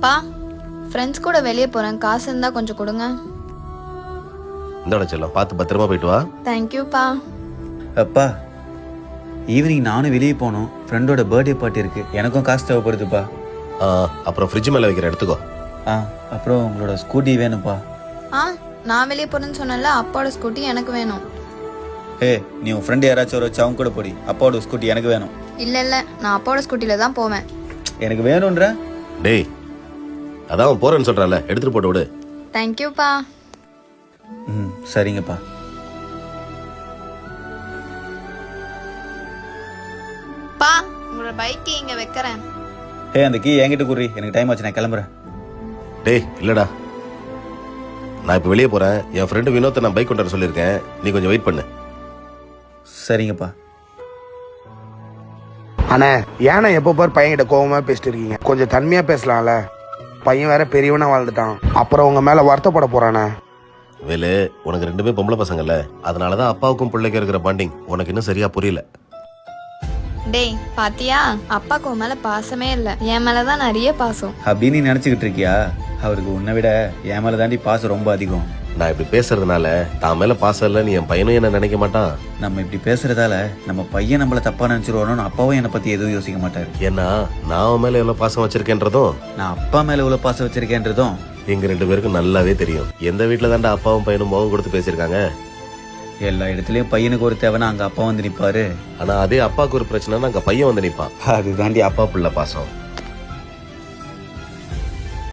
பா, ஃப்ரெண்ட்ஸ் கூட வெளியே போறேன், காசு இருந்தா கொஞ்சம் கொடுங்க. இந்தோட செல்லம், பார்த்து பத்திரமா போயிட்டு வா. தேங்க்யூப்பா. அப்பா, ஈவினிங் நானும் வெளியே போகணும். ஃப்ரெண்டோட பர்த்டே பார்ட்டி இருக்கு, எனக்கும் காசு தேவைப்படுதுப்பா. அப்புறம் ஃப்ரிட்ஜ் மேலே வைக்கிற எடுத்துக்கோ. அப்புறம் உங்களோட ஸ்கூட்டி வேணும்ப்பா. நான் வெளியே போறேன்னு சொன்னேன்ல, அப்பாவோட ஸ்கூட்டி எனக்கு வேணும். நீ உன் ஃப்ரெண்டு யாராச்சும் ஒரு வச்சு அவங்க கூட போடி. அப்பாவோட ஸ்கூட்டி எனக்கு வேணும். இல்ல, நான் அப்பாவோட ஸ்கூட்டில தான் போவேன். எனக்கு வேணும்ன்ற. டேய், அதான் அவன் போறேன்னு சொல்றான்ல, எடுத்துட்டு போட்டு விடு. தேங்க்யூப்பா. சரிங்கப்பா. பா, உங்களோட பைக் இங்க வைக்கிறேன். அந்த கீ என்கிட்ட கூறி, எனக்கு டைம் ஆச்சு, நான் கிளம்புறேன். டேய் இல்லடா, நான் இப்போ வெளியே போறேன். என் ஃப்ரெண்டு வினோத்தை நான் பைக் கொண்டு வர சொல்லியிருக்கேன், நீ கொஞ்சம் வெயிட் பண்ணு. சரிங்கப்பா. அண்ணே, ஏன்னா எப்போ பார் பையன்கிட்ட கோவமா பேசிட்டு இருக்கீங்க? கொஞ்சம் தன்மையா பேசலாம்ல. பையன் வேற பெரியவனா வாழ்ந்துட்டான், அப்புறம் உங்க மேல வருத்தப்பட போறானே. வேலு, உனக்கு ரெண்டுமே பொம்பளை பசங்கல்ல, அதனாலதான் அப்பாவுக்கும் பிள்ளைக்கு இருக்கிற பாண்டிங் உனக்கு இன்னும் சரியா புரியல. டேய் பாத்தியா, அப்பாக்கு உன் மேல பாசமே இல்ல, என் மேலதான் நிறைய பாசம். அப்படின்னு நீ நினைச்சுக்கிட்டு இருக்கியா? அவருக்கு உன்னை விட என் மேல தாண்டி பாசம் ரொம்ப அதிகம். நான் இப்படி பேசுறதுனால தான் மேல பாசம் இல்லைன்னு என் பையனும் என்ன நினைக்க மாட்டான். நம்ம இப்படி பேசுறதால நம்ம பையன் நம்மள தப்பா நினைச்சிருவானோன்னு அப்பாவும் என்னை பத்தி எதுவும் யோசிக்க மாட்டாரு. ஏன்னா நான் அவன் மேல எவ்வளவு பாசம் வச்சிருக்கேன்றதும், நான் அப்பா மேல எவ்வளவு பாசம் வச்சிருக்கேன்றதும் எங்க ரெண்டு பேருக்கும் நல்லாவே தெரியும். எந்த வீட்டுல தாண்டா அப்பாவும் பையனும் முகம் கொடுத்து பேசியிருக்காங்க. எல்லா இடத்துலயும் பையனுக்கு ஒரு தேவைன்னா அங்க அப்பா வந்து நிப்பாரு. ஆனா அதே அப்பாவுக்கு ஒரு பிரச்சனைனா அங்க பையன் வந்து நிப்பான். அது தாண்டி அப்பா புள்ள பாசம்.